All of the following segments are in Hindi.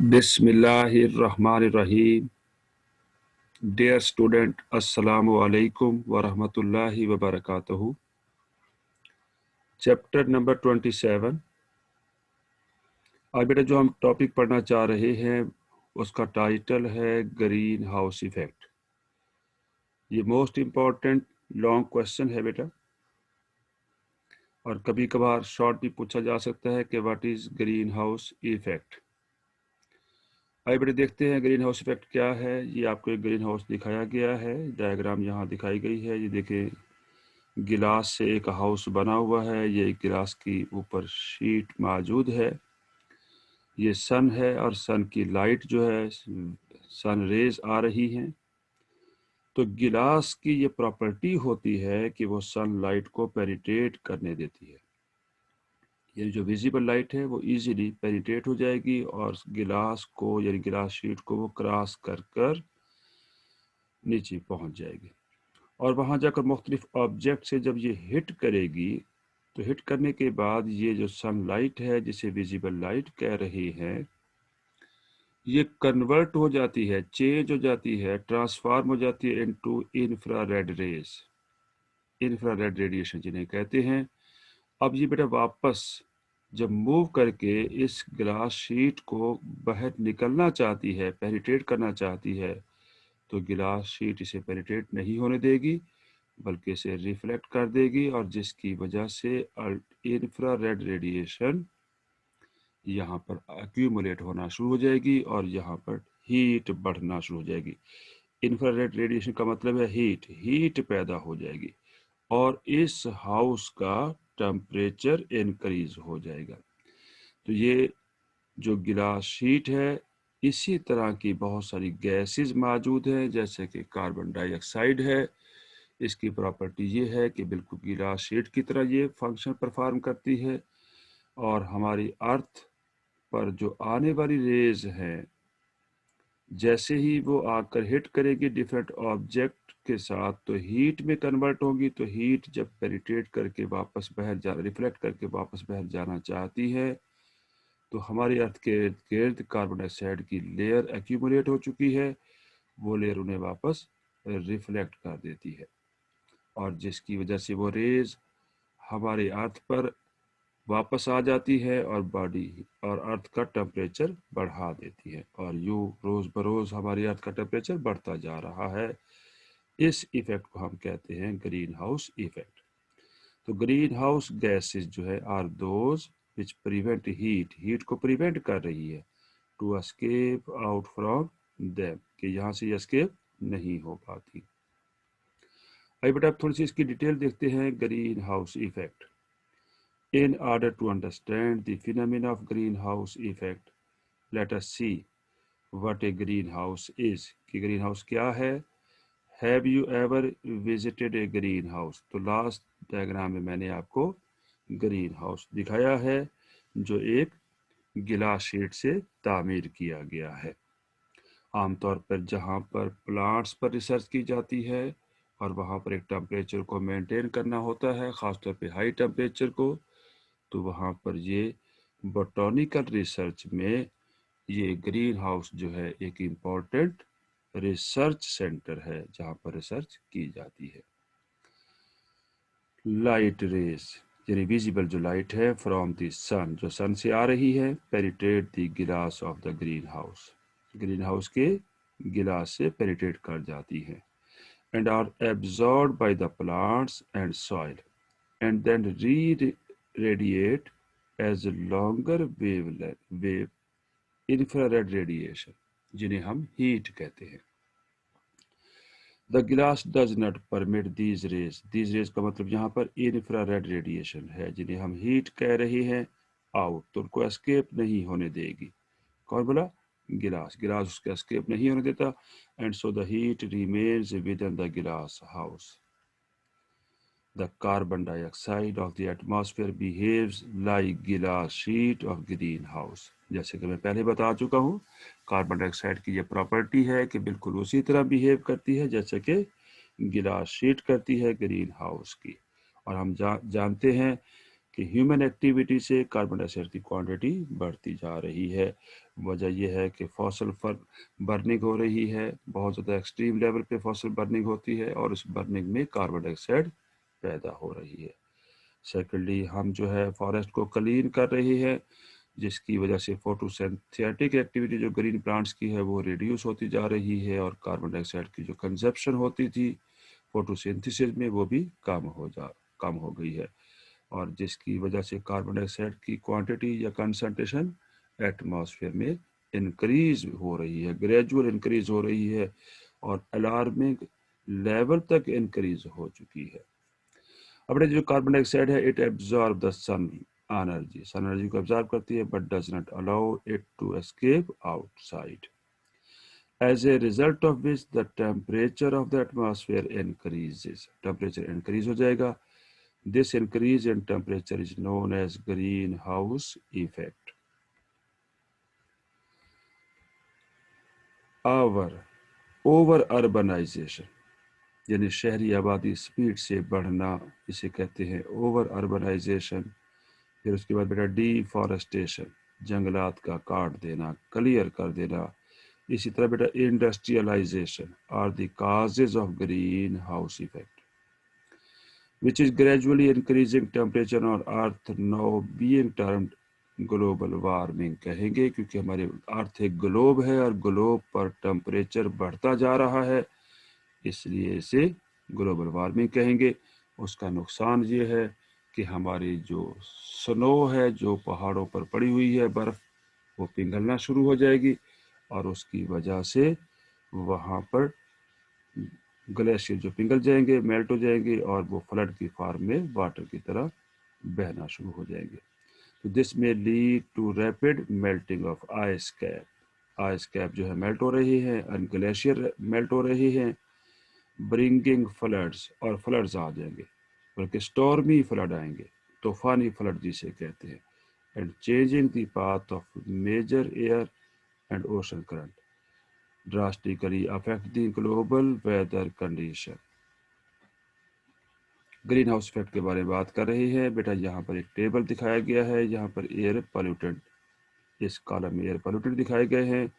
बिस्मिल्लाहिर्रहमानिर्रहीम। डियर स्टूडेंट, अस्सलामु अलैकुम वरहमतुल्लाहि वबरकातुहू। Chapter number 27। आज बेटा जो हम टॉपिक पढ़ना चाह रहे हैं उसका टाइटल है ग्रीन हाउस इफेक्ट। ये मोस्ट इम्पॉर्टेंट लॉन्ग क्वेश्चन है बेटा, और कभी कभार शॉर्ट भी पूछा जा सकता है कि what is green house effect. आइए बेटे देखते हैं ग्रीन हाउस इफेक्ट क्या है। ये आपको एक ग्रीन हाउस दिखाया गया है, डायग्राम यहाँ दिखाई गई है। ये देखिए, गिलास से एक हाउस बना हुआ है। ये एक गिलास की ऊपर शीट मौजूद है। ये सन है और सन की लाइट जो है, सन रेज आ रही हैं। तो गिलास की ये प्रॉपर्टी होती है कि वो सन लाइट को पेनिट्रेट करने देती है। ये जो विजिबल लाइट है वो इजीली पेनिट्रेट हो जाएगी और गिलास को यानी गिलास शीट को वो क्रॉस कर कर नीचे पहुंच जाएगी, और वहां जाकर मुख्तलिफ ऑब्जेक्ट से जब ये हिट करेगी तो हिट करने के बाद ये जो सनलाइट है जिसे विजिबल लाइट कह रहे हैं, ये कन्वर्ट हो जाती है, चेंज हो जाती है, ट्रांसफॉर्म हो जाती है into infrared rays, infrared radiation जिन्हें कहते हैं। अब ये बेटा वापस जब मूव करके इस ग्लास शीट को बाहर निकलना चाहती है, पेनिट्रेट करना चाहती है, तो गिलास शीट इसे पेनिट्रेट नहीं होने देगी बल्कि इसे रिफ्लेक्ट कर देगी, और जिसकी वजह से इंफ्रारेड रेडिएशन यहाँ पर एक्यूमुलेट होना शुरू हो जाएगी और यहाँ पर हीट बढ़ना शुरू हो जाएगी। इंफ्रारेड रेडिएशन का मतलब है हीट पैदा हो जाएगी और इस हाउस का टेम्परेचर इंक्रीज हो जाएगा। तो ये जो गिलास शीट है, इसी तरह की बहुत सारी गैसेस मौजूद हैं, जैसे कि कार्बन डाइऑक्साइड है। इसकी प्रॉपर्टी ये है कि बिल्कुल गिलास शीट की तरह ये फंक्शन परफॉर्म करती है, और हमारी अर्थ पर जो आने वाली रेज हैं, जैसे ही वो आकर हिट करेगी डिफरेंट ऑब्जेक्ट के साथ तो हीट में कन्वर्ट होगी। तो हीट जब पेनिट्रेट करके वापस बाहर जा रिफ्लेक्ट करके वापस बाहर जाना चाहती है, तो हमारी अर्थ के इर्द गिर्द कार्बन डाइऑक्साइड की लेयर एक्यूमुलेट हो चुकी है, वो लेयर उन्हें वापस रिफ्लेक्ट कर देती है, और जिसकी वजह से वो रेज हमारे अर्थ पर वापस आ जाती है और बॉडी और अर्थ का टेम्परेचर बढ़ा देती है, और यूं रोज बरोज हमारी अर्थ का टेम्परेचर बढ़ता जा रहा है। इस इफेक्ट को हम कहते हैं ग्रीन हाउस इफेक्ट। तो ग्रीन हाउस गैसेस जो है are those which prevent heat को प्रिवेंट कर रही है to escape out from them, कि यहाँ से एस्केप नहीं हो पाती। आइए बेटा अब थोड़ी सी इसकी डिटेल देखते हैं। Green house effect. In order to understand the phenomena of greenhouse effect, let us see what a greenhouse is. कि greenhouse क्या है? Have you ever visited a greenhouse? तो लास्ट डायग्राम में मैंने आपको greenhouse दिखाया है जो एक गिलास शीट से तामीर किया गया है। आमतौर पर जहाँ पर प्लांट्स पर रिसर्च की जाती है और वहाँ पर एक टेम्परेचर को मेंटेन करना होता है, ख़ासतौर पे हाई टेम्परेचर को, तो वहाँ पर ये बोटॉनिकल रिसर्च में ये ग्रीन हाउस जो है एक इम्पोर्टेंट रिसर्च सेंटर है जहाँ पर रिसर्च की जाती है। लाइट रेज यानी विजिबल जो लाइट है फ्रॉम द सन, जो सन से आ रही है, penetrate the glass of the green house, green house के गिलास से पेनिट्रेट कर जाती है, and are absorbed by the plants and soil and then radiate as longer wave infrared radiation, जिन्हें हम हीट कहते हैं। The glass does not permit these rays का मतलब यहाँ पर इंफ्रारेड रेडिएशन है, जिन्हें हम हीट कह रहे हैं, आउट, तो उनको एस्केप नहीं होने देगी। कौन बोला? गिलास उसके एस्केप नहीं होने देता, and so the heat remains with in the गिलास house. The carbon dioxide of the atmosphere behaves like glass sheet of greenhouse। जैसे कि मैं पहले बता चुका हूँ, कार्बन डाइऑक्साइड की ये प्रॉपर्टी है कि बिल्कुल उसी तरह बिहेव करती है जैसे कि गिलास शीट करती है ग्रीन हाउस की। और हम जानते हैं कि ह्यूमन एक्टिविटी से कार्बन डाइऑक्साइड की क्वांटिटी बढ़ती जा रही है। वजह यह है कि फॉसल बर्निंग हो रही है, बहुत ज़्यादा एक्सट्रीम लेवल पे फॉसल बर्निंग होती है और उस बर्निंग में कार्बन डाइऑक्साइड पैदा हो रही है। सेकेंडली, हम जो है फॉरेस्ट को क्लीन कर रही है, जिसकी वजह से फोटोसिंथेटिक एक्टिविटी जो ग्रीन प्लांट्स की है वो रिड्यूस होती जा रही है और कार्बन डाइऑक्साइड की जो कंजप्शन होती थी फोटोसिंथेसिस में वो भी कम हो गई है, और जिसकी वजह से कार्बन डाइऑक्साइड की क्वांटिटी या कंसंट्रेशन एटमॉस्फेयर में इंक्रीज हो रही है, ग्रेजुअल इंक्रीज हो रही है और अलार्मिंग लेवल तक इंक्रीज हो चुकी है। अपने जो कार्बन डाइऑक्साइड है it absorb the sun energy को एब्जॉर्ब करती है but does not allow it to escape outside, as a result of which the temperature of the atmosphere increases, temperature increase हो जाएगा। This increase in temperature is known as greenhouse effect. Our over urbanization यानी शहरी आबादी स्पीड से बढ़ना, इसे कहते हैं ओवर अर्बनाइजेशन। फिर उसके बाद बेटा डिफॉरेस्टेशन, जंगलात का काट देना, क्लियर कर देना। इसी तरह बेटा industrialization are the causes of green house effect which is gradually increasing temperature on earth now being termed global warming कहेंगे, क्योंकि हमारे अर्थ एक ग्लोब है और ग्लोब पर टेम्परेचर बढ़ता जा रहा है, इसलिए इसे ग्लोबल वार्मिंग कहेंगे। उसका नुकसान ये है कि हमारी जो स्नो है जो पहाड़ों पर पड़ी हुई है बर्फ, वो पिघलना शुरू हो जाएगी और उसकी वजह से वहाँ पर ग्लेशियर जो पिघल जाएंगे, मेल्ट हो जाएंगे और वो फ्लड की फॉर्म में वाटर की तरह बहना शुरू हो जाएंगे। तो दिस में lead to rapid melting of ice cap जो है मेल्ट हो रही है और ग्लेशियर मेल्ट हो रही हैं, ब्रिंगिंग फ्लड्स, और फ्लड्स आ जाएंगे, बल्कि स्टॉर्मी फ्लड आएंगे, तूफानी फ्लड जिसे कहते हैं, and changing the path of major air and ocean current drastically affect the global weather condition। ग्रीन हाउस इफेक्ट के बारे में बात कर रही है बेटा। यहाँ पर एक टेबल दिखाया गया है, यहाँ पर एयर पोल्यूटेंट, इस कॉलम में एयर पोल्यूटेंट दिखाए गए हैं,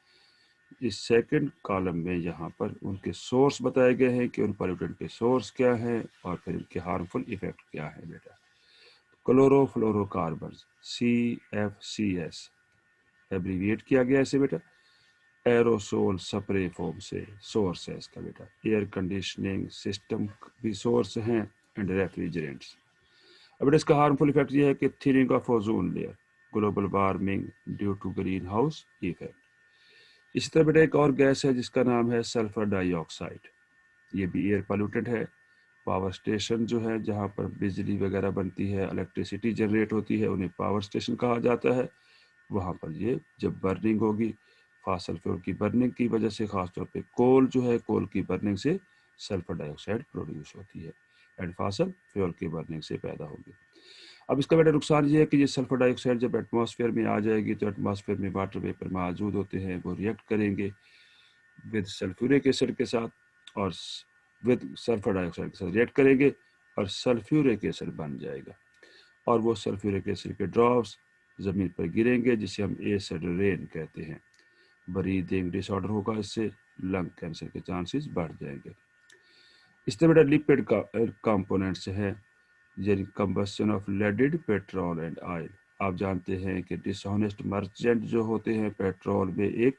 इस सेकंड कॉलम में यहाँ पर उनके सोर्स बताए गए हैं कि उन पोल्यूटेंट के सोर्स क्या हैं और फिर इनके हार्मफुल इफेक्ट क्या है बेटा। क्लोरोफ्लोरोकार्बन CFCS एब्रीविएट किया गया इसे बेटा। एरोसोल स्प्रे फोम से सोर्स है इसका बेटा। एयर कंडीशनिंग सिस्टम भी सोर्स हैं एंड रेफ्रिजरेंट्स। अब बेटा इसका हार्मफुल इफेक्ट ये है कि thinning of ozone layer, global warming due to green house effect. इसी तरह बेटा एक और गैस है जिसका नाम है सल्फर डाइऑक्साइड, ये भी एयर पोल्यूटेंट है। पावर स्टेशन जो है जहाँ पर बिजली वगैरह बनती है, इलेक्ट्रिसिटी जनरेट होती है, उन्हें पावर स्टेशन कहा जाता है। वहाँ पर ये जब बर्निंग होगी, फॉसल फ्यूल की बर्निंग की वजह से, खासतौर पे कोल जो है, कोल की बर्निंग से सल्फर डाइऑक्साइड प्रोड्यूस होती है एंड फॉसल फ्यूल की बर्निंग से पैदा होगी। अब इसका बेटा नुकसान ये है कि ये सल्फर डाइऑक्साइड जब एटमॉस्फेयर में आ जाएगी तो एटमॉस्फेयर में वाटर वेपर मौजूद होते हैं, वो रिएक्ट करेंगे विद सल्फ्यूरिक एसिड के साथ और विद सल्फर डाइऑक्साइड के साथ रिएक्ट करेंगे और सल्फ्यूरिक एसिड बन जाएगा और वो सल्फ्यूरिक एसिड के ड्रॉप्स ज़मीन पर गिरेंगे जिसे हम एसिड रेन कहते हैं। ब्रीदिंग डिसऑर्डर होगा, इससे लंग कैंसर के चांसेस बढ़ जाएंगे। इस तरह बेटा लिपिड का कंपोनेंट्स हैं, यानी combustion of leaded petrol and oil. आप जानते हैं कि डिसऑनेस्ट मर्चेंट जो होते हैं पेट्रोल में एक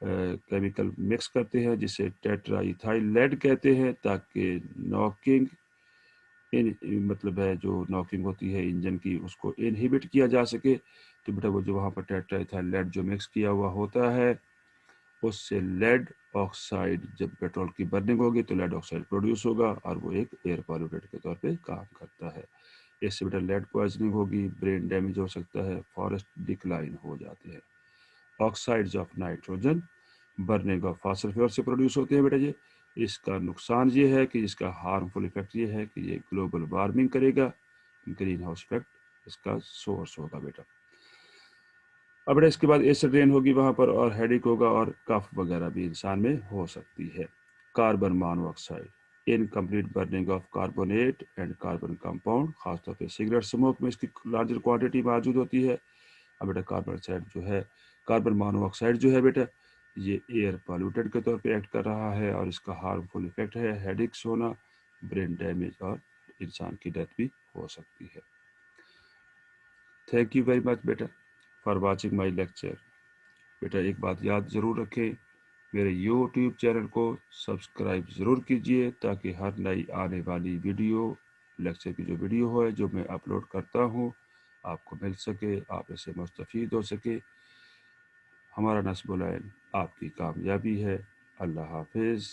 केमिकल मिक्स करते हैं जिसे टेट्रा इथाइल लेड कहते हैं, ताकि नॉकिंग मतलब है जो नॉकिंग होती है इंजन की उसको इनहिबिट किया जा सके। तो बेटा वो जो वहाँ पर टेट्रा इथाइल लेड जो मिक्स किया हुआ होता है उससे लेड ऑक्साइड, जब पेट्रोल की बर्निंग होगी तो लेड ऑक्साइड प्रोड्यूस होगा और वो एक एयर पॉल्यूटेंट के तौर पे काम करता है। इससे बेटा लेड पॉइजनिंग होगी, ब्रेन डैमेज हो सकता है, फॉरेस्ट डिक्लाइन हो जाते हैं। Oxides of nitrogen burning of fossil fuel से प्रोड्यूस होते हैं बेटा जी। इसका नुकसान ये है कि इसका हार्मफुल इफेक्ट ये है कि ये ग्लोबल वार्मिंग करेगा, ग्रीन हाउस इफेक्ट इसका सोर्स होगा बेटा। अब बेटा इसके बाद एसिड रेन होगी वहाँ पर और हेडेक होगा और कफ वगैरह भी इंसान में हो सकती है। Carbon monoxide incomplete burning of carbonate and carbon compound, खासतौर पे सिगरेट स्मोक में इसकी लार्जर क्वांटिटी मौजूद होती है। अब बेटा कार्बन ऑक्साइड जो है, कार्बन मोनोऑक्साइड जो है बेटा, ये एयर पॉल्यूटेंट के तौर पे एक्ट कर रहा है और इसका हार्मफुल इफेक्ट है हेडेक्स होना, ब्रेन डैमेज और इंसान की डेथ भी हो सकती है। थैंक यू वेरी मच बेटा फॉर वाचिंग माय लेक्चर। बेटा एक बात याद ज़रूर रखें, मेरे यूट्यूब चैनल को सब्सक्राइब ज़रूर कीजिए ताकि हर नई आने वाली वीडियो, लेक्चर की जो वीडियो है जो मैं अपलोड करता हूँ, आपको मिल सके, आप इससे मुस्तफ़ीद हो सके। हमारा नस्बुल इल्म आपकी कामयाबी है। अल्लाह हाफिज़।